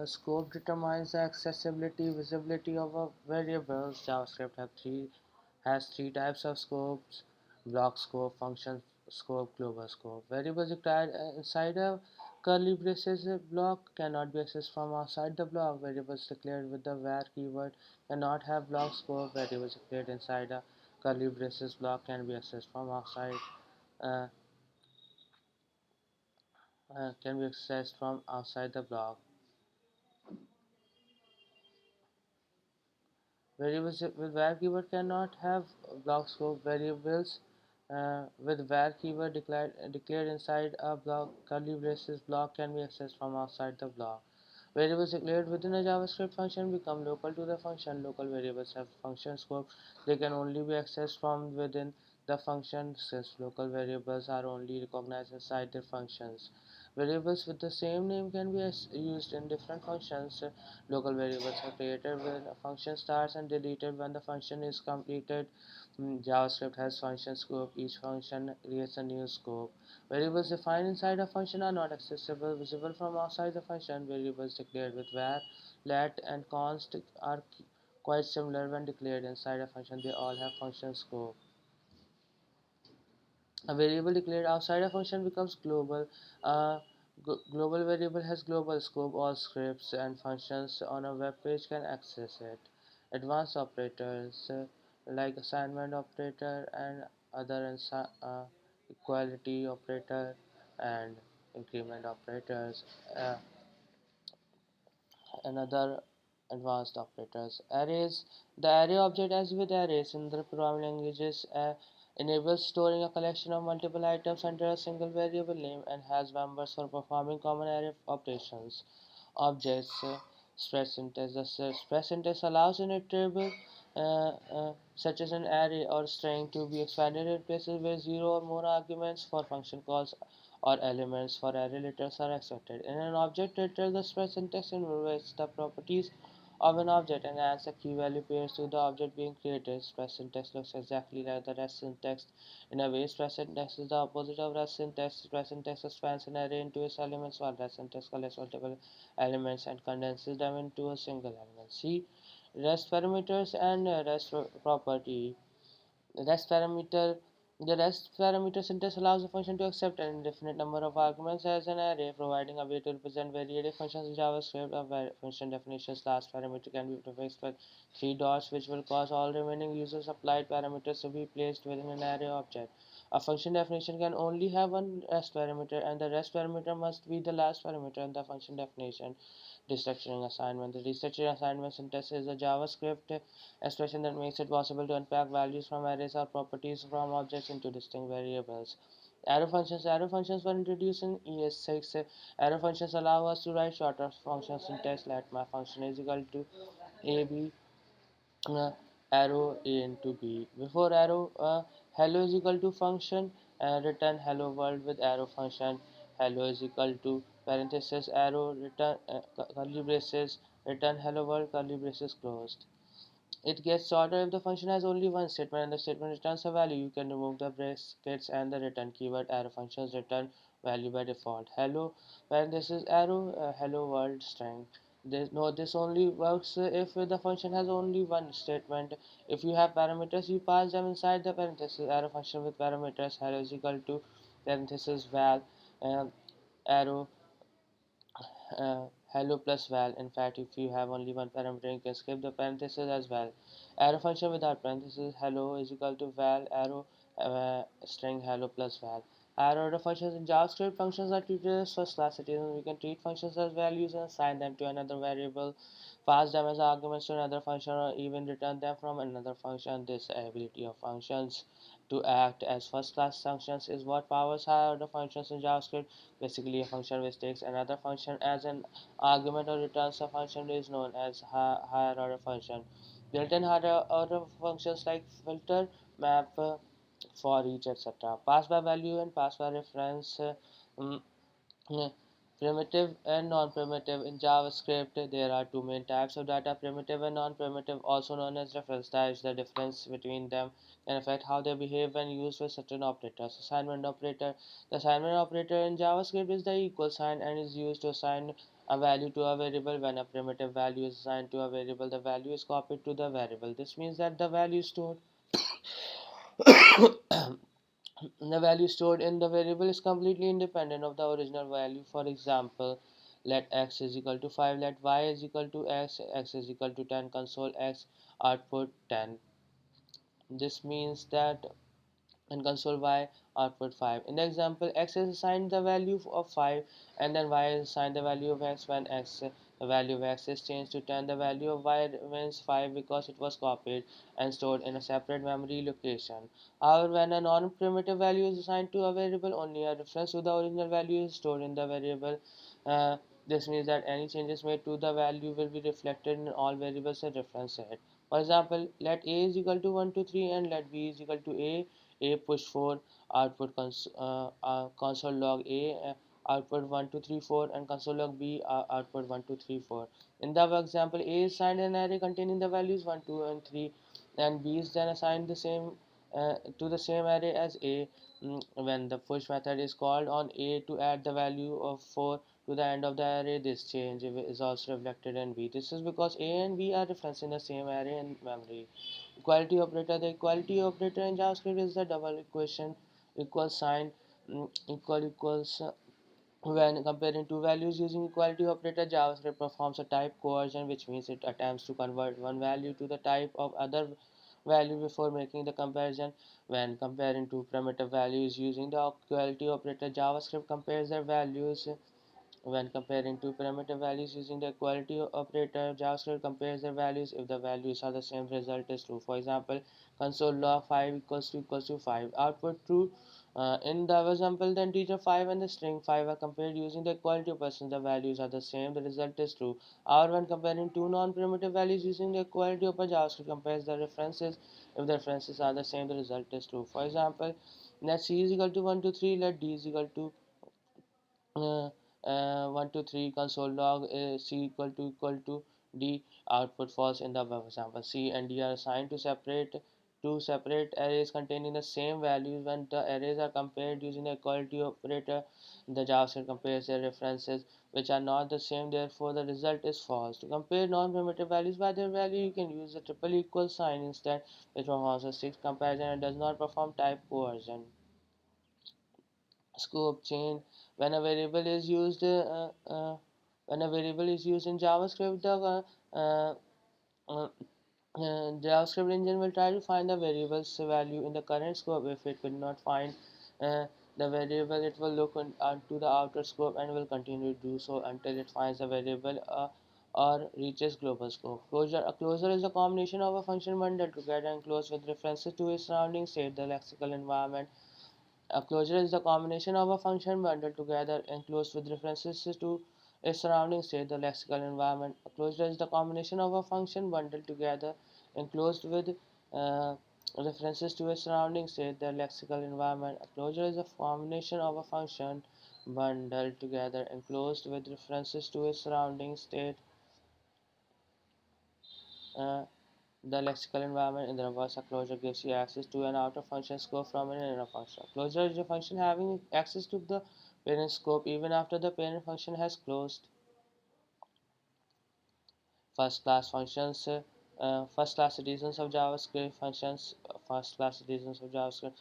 Scope determines the accessibility, visibility of a variable. JavaScript has three types of scopes: block scope, function scope, global scope. Variables declared inside a curly braces block cannot be accessed from outside the block. Variables declared with the var keyword cannot have block scope. Variables declared inside a curly braces block can be accessed from outside. Uh, can be accessed from outside the block. Variables with var keyword cannot have block scope. Variables with var keyword declared inside a block curly braces block can be accessed from outside the block. Variables declared within a JavaScript function become local to the function. Local variables have function scope. They can only be accessed from within the function since local variables are only recognized inside their functions. Variables with the same name can be used in different functions. Local variables are created when a function starts and deleted when the function is completed. JavaScript has function scope. Each function creates a new scope. Variables defined inside a function are not accessible, visible from outside the function. Variables declared with var, let, and const are quite similar when declared inside a function. They all have function scope. A variable declared outside a function becomes global. A global variable has global scope. All scripts and functions on a web page can access it. Advanced operators like assignment operator and other equality operator and increment operators uh, and other advanced operators. Arrays. The array object, as with arrays in the programming languages, enables storing a collection of multiple items under a single variable name and has members for performing common array operations. Objects. Spread syntax. The spread syntax allows iterable such as an array or string to be expanded in places where zero or more arguments for function calls or elements for array letters are accepted. In an object letter, the spread syntax involves the properties of an object and adds a key value pairs to the object being created. Spread syntax looks exactly like the rest syntax. In a way, spread syntax is the opposite of rest syntax. Spread syntax expands an array into its elements, while rest syntax collects multiple elements and condenses them into a single element. See, rest parameters and rest property. Rest parameter The rest parameter syntax allows a function to accept an indefinite number of arguments as an array, providing a way to represent variable functions in JavaScript. A function definition's last parameter can be prefixed with three dots, which will cause all remaining users applied parameters to be placed within an array object. A function definition can only have one rest parameter, and the rest parameter must be the last parameter in the function definition. Destructuring assignment. The destructuring assignment syntax is a JavaScript expression that makes it possible to unpack values from arrays or properties from objects into distinct variables. Arrow functions. Arrow functions were introduced in ES6. Arrow functions allow us to write shorter functions in text. Let my function is equal to AB uh, arrow A into B. Before arrow, hello is equal to function return hello world. With arrow function, hello is equal to parenthesis arrow return curly braces return hello world curly braces closed. It gets shorter if the function has only one statement and the statement returns a value. You can remove the brackets and the return keyword. Arrow functions return value by default. Hello parenthesis arrow hello world string. This only works if the function has only one statement. If you have parameters, you pass them inside the parenthesis. Arrow function with parameters hello is equal to parenthesis val arrow hello plus val. In fact, if you have only one parameter, you can skip the parentheses as well. Arrow function without parentheses hello is equal to val arrow string hello plus val. Arrow order functions in JavaScript functions are treated as first class citizens. We can treat functions as values and assign them to another variable, pass them as arguments to another function, or even return them from another function. This ability of functions to act as first class functions is what powers higher order functions in JavaScript. Basically, a function which takes another function as an argument or returns a function is known as higher order function. Built-in higher order functions like filter, map, for each, etc. Pass by value and pass by reference. Mm, yeah. Primitive and non-primitive. In JavaScript, there are two main types of data: primitive and non-primitive, also known as reference types. The difference between them can affect how they behave when used with certain operators. Assignment operator. The assignment operator in JavaScript is the equal sign and is used to assign a value to a variable. When a primitive value is assigned to a variable, the value is copied to the variable. This means that the value stored in the variable is completely independent of the original value. For example, let x is equal to 5, let y is equal to x is equal to 10, console x output 10. This means that and console y output 5. In the example, x is assigned the value of 5 and then y is assigned the value of x. When the value of x is changed to 10, the value of y remains 5 because it was copied and stored in a separate memory location. However, when a non-primitive value is assigned to a variable, only a reference to the original value is stored in the variable. Uh, this means that any changes made to the value will be reflected in all variables and reference set. For example, let a is equal to 1 to 3 and let b is equal to a push 4 output console log a output 1 2 3 4 and console log b output 1 2 3 4. In the example, a is assigned an array containing the values 1 2 and 3 and b is then assigned the same to the same array as a. When the push method is called on a to add the value of 4 to the end of the array, this change is also reflected in b. This is because a and b are referenced in the same array in memory. Equality operator. The equality operator in JavaScript is the double equation equal sign equal equals when comparing two values using equality operator. JavaScript performs a type conversion, which means it attempts to convert one value to the type of other value before making the comparison. When comparing two primitive values using the equality operator, JavaScript compares their values. When comparing two parameter values using the equality operator, JavaScript compares their values. If the values are the same, result is true. For example, console log 5 equals to 5. Output true. In the example, the integer 5 and the string 5 are compared using the equality operator. The values are the same. The result is true. Or when comparing two non-primitive values using the equality operator, JavaScript compares the references. If the references are the same, the result is true. For example, let c is equal to 1 to 3. Let d is equal to uh, 1 to 3 console log c equal to d. Output false in the above example. C and d are assigned to separate arrays containing the same values. When the arrays are compared using the equality operator, the JavaScript compares their references which are not the same, therefore the result is false. To compare non-primitive values by their value, you can use the triple equal sign instead, which performs a strict comparison and does not perform type conversion. Scope chain. When a variable is used when a variable is used in JavaScript, the uh, uh, JavaScript engine will try to find the variable's value in the current scope. If it could not find uh, the variable, it will look to the outer scope and will continue to do so until it finds the variable or reaches global scope. Closure. A closure is a combination of a function bundled together and closed with references to its surrounding state, the lexical environment. A closure is the combination of a function bundled together enclosed with references to its surrounding state, the lexical environment. A closure is the combination of a function bundled together enclosed with uh, references to its surrounding state, the lexical environment. A closure is a combination of a function bundled together enclosed with references to its surrounding state, uh, the lexical environment. In the reverse, a closure gives you access to an outer function scope from an inner function. A closure is a function having access to the parent scope even after the parent function has closed. First class functions. First class citizens of JavaScript functions. First class citizens of JavaScript.